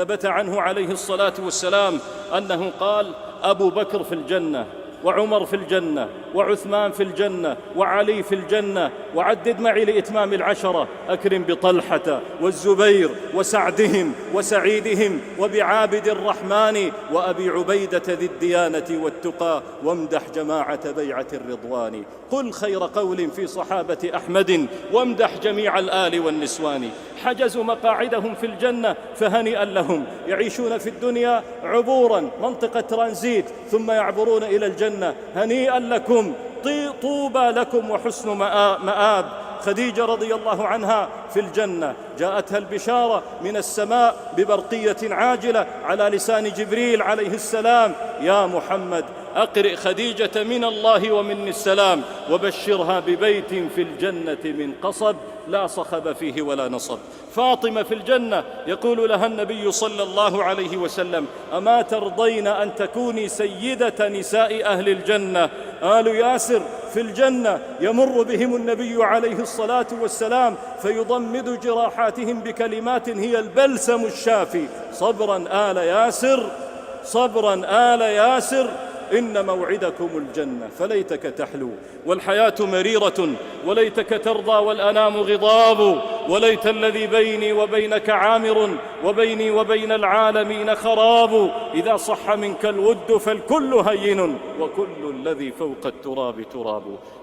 ثبت عنه عليه الصلاة والسلام أنه قال: أبو بكر في الجنة، وعمر في الجنة، وعثمان في الجنة، وعلي في الجنة، وعدد معي لإتمام العشرة: أكرم بطلحة والزبير وسعدهم وسعيدهم وبعابد الرحمن وأبي عبيدة ذي الديانة والتقى، وامدح جماعة بيعة الرضوان. قل خير قول في صحابة أحمد، وامدح جميع الآل والنسوان. حجزوا مقاعدهم في الجنة فهنيئا لهم، يعيشون في الدنيا عبورا منطقة ترانزيت ثم يعبرون إلى الجنة. هنيئا لكم، طوبى لكم وحسن مآب. خديجة رضي الله عنها في الجنة، جاءتها البشارة من السماء ببرقية عاجلة على لسان جبريل عليه السلام: يا محمد أقرئ خديجة من الله ومني السلام، وبشرها ببيت في الجنة من قصب لا صخب فيه ولا نصب. فاطمة في الجنة، يقول لها النبي صلى الله عليه وسلم: أما ترضين أن تكوني سيدة نساء أهل الجنة؟ آل ياسر في الجنة، يمر بهم النبي عليه الصلاة والسلام فيضمد جراحاتهم بكلمات هي البلسم الشافي: صبرا آل ياسر، صبرا آل ياسر، إن موعدكم الجنة، فليتك تحلو والحياة مريرة، وليتك ترضى والأنام غضاب، وليت الذي بيني وبينك عامر، وبيني وبين العالمين خراب. إذا صح منك الود فالكل هين، وكل الذي فوق التراب تراب.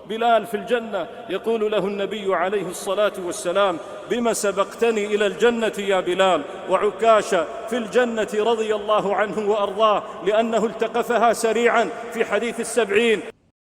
بلال في الجنة، يقول له النبي عليه الصلاة والسلام: بما سبقتني إلى الجنة يا بلال؟ وعكاشة في الجنة رضي الله عنه وأرضاه، لأنه التقفها سريعا في حديث 70.